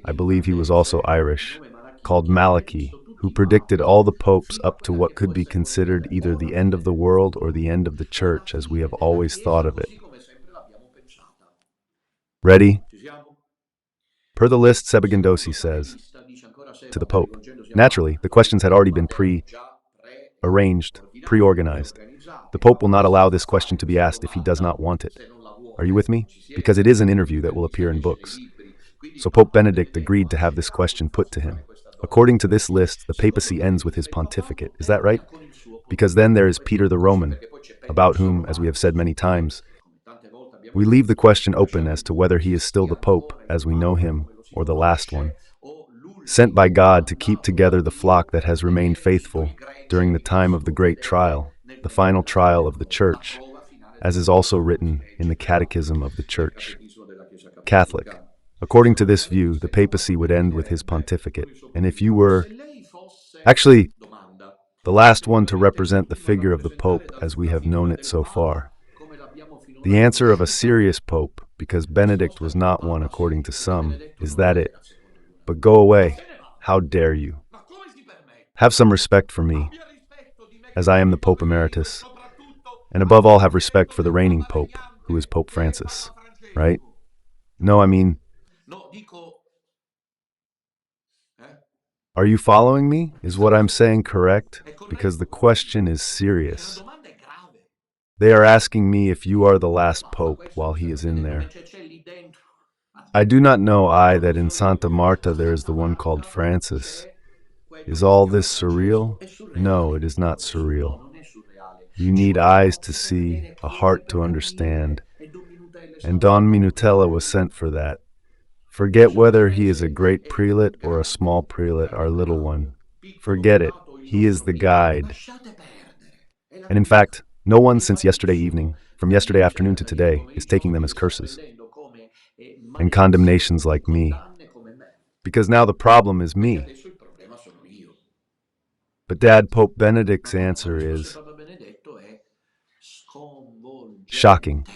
I believe he was also Irish, called Malachy, who predicted all the popes up to what could be considered either the end of the world or the end of the church as we have always thought of it. Ready? Per the list, Sebagindossi says, to the Pope. Naturally, the questions had already been pre-arranged, pre-organized. The Pope will not allow this question to be asked if he does not want it. Are you with me? Because it is an interview that will appear in books. So Pope Benedict agreed to have this question put to him. According to this list, the papacy ends with his pontificate. Is that right? Because then there is Peter the Roman, about whom, as we have said many times, we leave the question open as to whether he is still the Pope, as we know him, or the last one, sent by God to keep together the flock that has remained faithful during the time of the great trial, the final trial of the Church, as is also written in the Catechism of the Church. Catholic. According to this view, the papacy would end with his pontificate, and if you were, actually, the last one to represent the figure of the Pope as we have known it so far. The answer of a serious Pope, because Benedict was not one according to some, is that it. But go away. How dare you? Have some respect for me, as I am the Pope Emeritus, and above all have respect for the reigning Pope, who is Pope Francis, right? No, I mean, are you following me? Is what I'm saying correct? Because the question is serious. They are asking me if you are the last Pope while he is in there. I do not know that in Santa Marta there is the one called Francis. Is all this surreal? No, it is not surreal. You need eyes to see, a heart to understand. And Don Minutella was sent for that. Forget whether he is a great prelate or a small prelate, our little one. Forget it. He is the guide. And in fact, no one since yesterday evening, from yesterday afternoon to today, is taking them as curses and condemnations like me. Because now the problem is me. But Dad, Pope Benedict's answer is shocking.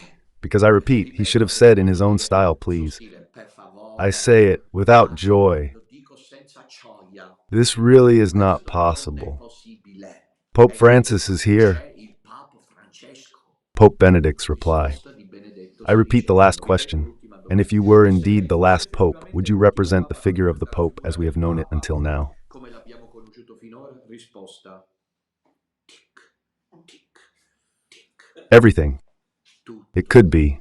Because I repeat, he should have said in his own style, please. I say it without joy. This really is not possible. Pope Francis is here. Pope Benedict's reply. I repeat the last question. And if you were indeed the last Pope, would you represent the figure of the Pope as we have known it until now? Everything. It could be.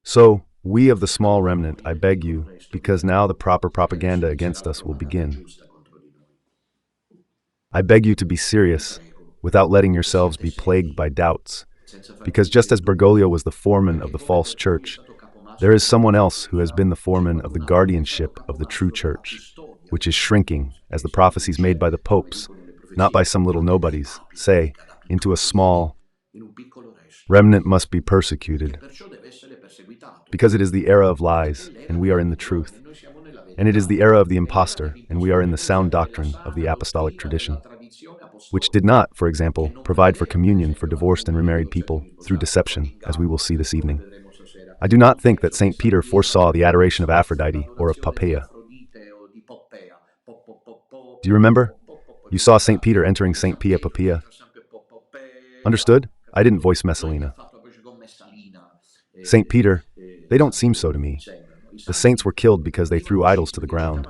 So, we of the small remnant, I beg you, because now the proper propaganda against us will begin. I beg you to be serious, without letting yourselves be plagued by doubts, because just as Bergoglio was the foreman of the false church, there is someone else who has been the foreman of the guardianship of the true church, which is shrinking, as the prophecies made by the popes, not by some little nobodies, say, into a small remnant must be persecuted, because it is the era of lies, and we are in the truth. And it is the era of the impostor, and we are in the sound doctrine of the apostolic tradition, which did not, for example, provide for communion for divorced and remarried people through deception, as we will see this evening. I do not think that St. Peter foresaw the adoration of Aphrodite or of Poppaea. Do you remember? You saw St. Peter entering St. Pia Poppaea. Understood? I didn't voice Messalina. St. Peter, they don't seem so to me. The saints were killed because they threw idols to the ground.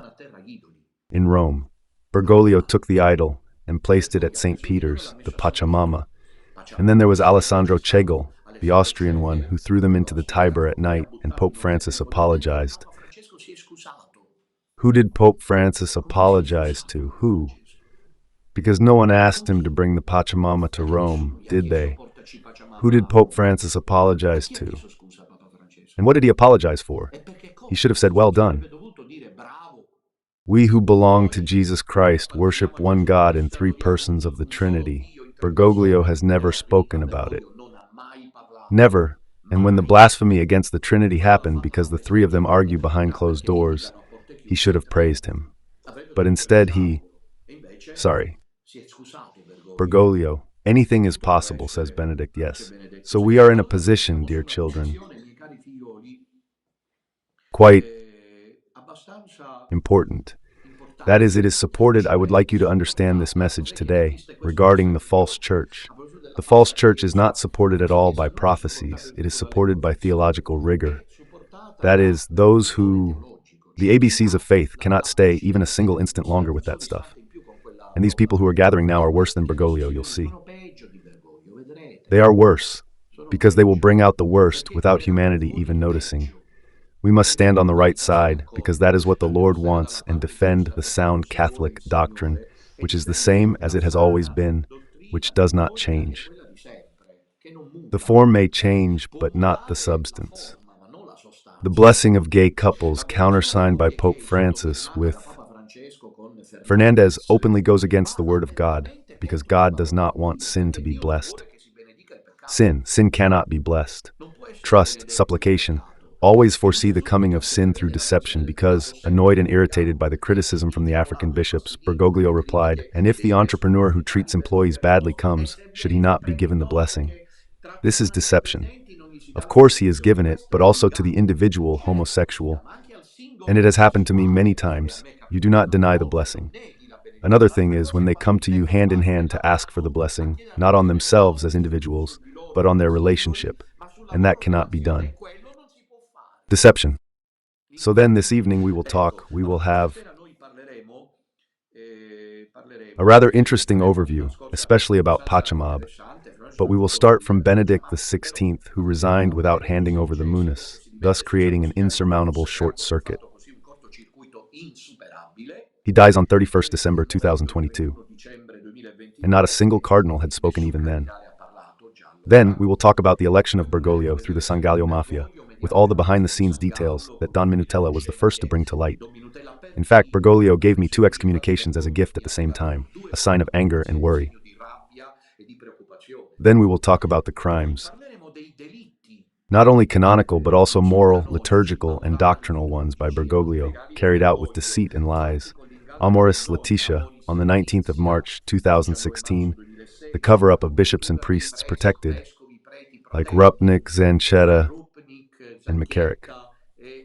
In Rome, Bergoglio took the idol and placed it at St. Peter's, the Pachamama. And then there was Alessandro Cegel, the Austrian one, who threw them into the Tiber at night, and Pope Francis apologized. Who did Pope Francis apologize to? Who? Because no one asked him to bring the Pachamama to Rome, did they? Who did Pope Francis apologize to? And what did he apologize for? He should have said, well done. We who belong to Jesus Christ worship one God in three persons of the Trinity. Bergoglio has never spoken about it. Never. And when the blasphemy against the Trinity happened because the three of them argue behind closed doors, he should have praised him. But instead Bergoglio, Anything is possible, says Benedict, yes. So we are in a position, dear children, quite important. That is, it is supported. I would like you to understand this message today regarding the false church. The false church is not supported at all by prophecies. It is supported by theological rigor. That is, those who, the ABCs of faith, cannot stay even a single instant longer with that stuff. And these people who are gathering now are worse than Bergoglio, you'll see. They are worse, because they will bring out the worst without humanity even noticing. We must stand on the right side, because that is what the Lord wants, and defend the sound Catholic doctrine, which is the same as it has always been, which does not change. The form may change, but not the substance. The blessing of gay couples, countersigned by Pope Francis with Fernandez, openly goes against the word of God, because God does not want sin to be blessed. Sin cannot be blessed. Trust, supplication, always foresee the coming of sin through deception, because, annoyed and irritated by the criticism from the African bishops, Bergoglio replied, and if the entrepreneur who treats employees badly comes, should he not be given the blessing? This is deception. Of course he is given it, but also to the individual homosexual. And it has happened to me many times. You do not deny the blessing. Another thing is when they come to you hand in hand to ask for the blessing, not on themselves as individuals, but on their relationship, and that cannot be done. Deception. So then this evening we will have a rather interesting overview, especially about Pachamama, but we will start from Benedict XVI, who resigned without handing over the munus, thus creating an insurmountable short circuit. He dies on 31st December 2022, and not a single cardinal had spoken even then. Then we will talk about the election of Bergoglio through the Sangallo Mafia, with all the behind-the-scenes details that Don Minutella was the first to bring to light. In fact, Bergoglio gave me 2 excommunications as a gift at the same time, a sign of anger and worry. Then we will talk about the crimes, not only canonical but also moral, liturgical, and doctrinal ones by Bergoglio, carried out with deceit and lies. Amoris Laetitia, on the 19th of March 2016, the cover-up of bishops and priests protected, like Rupnik, Zanchetta, and McCarrick.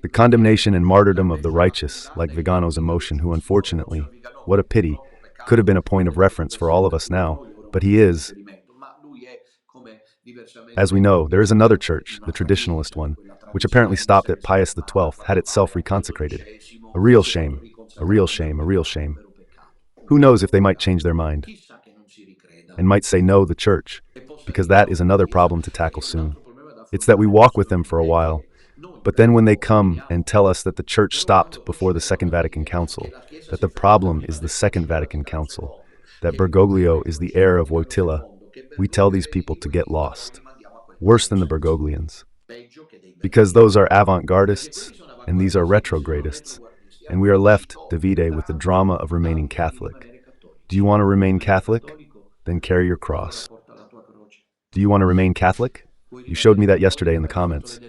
The condemnation and martyrdom of the righteous, like Vigano's emotion, who unfortunately, what a pity, could have been a point of reference for all of us now, but he is. As we know, there is another church, the traditionalist one, which apparently stopped at Pius XII, had itself reconsecrated. A real shame, a real shame, a real shame. Who knows if they might change their mind and might say no, the church, because that is another problem to tackle soon. It's that we walk with them for a while, but then when they come and tell us that the church stopped before the Second Vatican Council, that the problem is the Second Vatican Council, that Bergoglio is the heir of Wojtyla, we tell these people to get lost. Worse than the Bergoglians. Because those are avant-gardists, and these are retrogradists, and we are left, Davide, with the drama of remaining Catholic. Do you want to remain Catholic? Then carry your cross. Do you want to remain Catholic? You showed me that yesterday in the comments.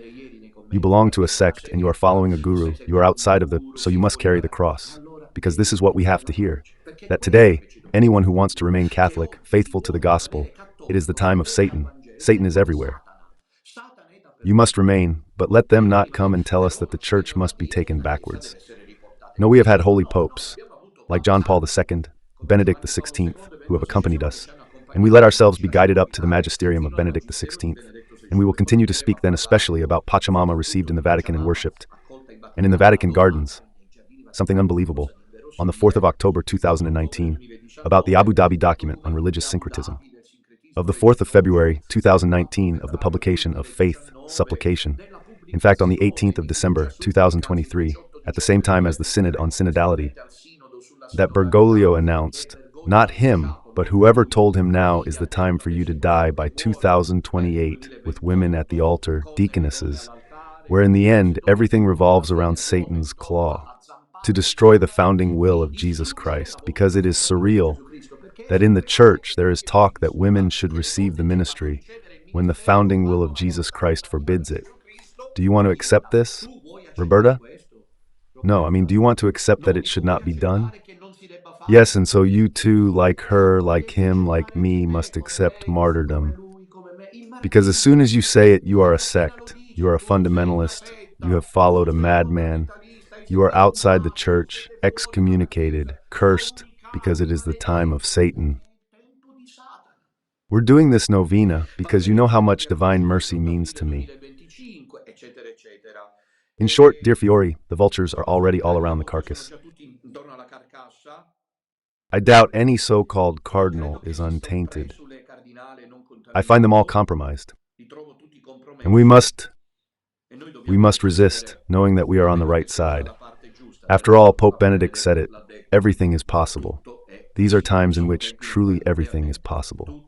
You belong to a sect and you are following a guru. You are outside of so you must carry the cross. Because this is what we have to hear. That today, anyone who wants to remain Catholic, faithful to the gospel, it is the time of Satan. Satan is everywhere. You must remain, but let them not come and tell us that the church must be taken backwards. No, we have had holy popes, like John Paul II, Benedict XVI, who have accompanied us, and we let ourselves be guided up to the magisterium of Benedict XVI, and we will continue to speak then especially about Pachamama received in the Vatican and worshipped, and in the Vatican gardens, something unbelievable, on the 4th of October 2019, about the Abu Dhabi document on religious syncretism. Of the 4th of February 2019 of the publication of Faith, Supplication. In fact, on the 18th of December 2023, at the same time as the Synod on Synodality, that Bergoglio announced, not him, but whoever told him now is the time for you to die by 2028 with women at the altar, deaconesses, where in the end everything revolves around Satan's claw, to destroy the founding will of Jesus Christ, because it is surreal that in the church there is talk that women should receive the ministry when the founding will of Jesus Christ forbids it. Do you want to accept this, Roberta? No, do you want to accept that it should not be done? Yes, and so you too, like her, like him, like me, must accept martyrdom. Because as soon as you say it, you are a sect, you are a fundamentalist, you have followed a madman, you are outside the church, excommunicated, cursed, because it is the time of Satan. We're doing this novena because you know how much divine mercy means to me. In short, dear Fiore, the vultures are already all around the carcass. I doubt any so-called cardinal is untainted. I find them all compromised. And we must resist, knowing that we are on the right side. After all, Pope Benedict said it, everything is possible. These are times in which truly everything is possible.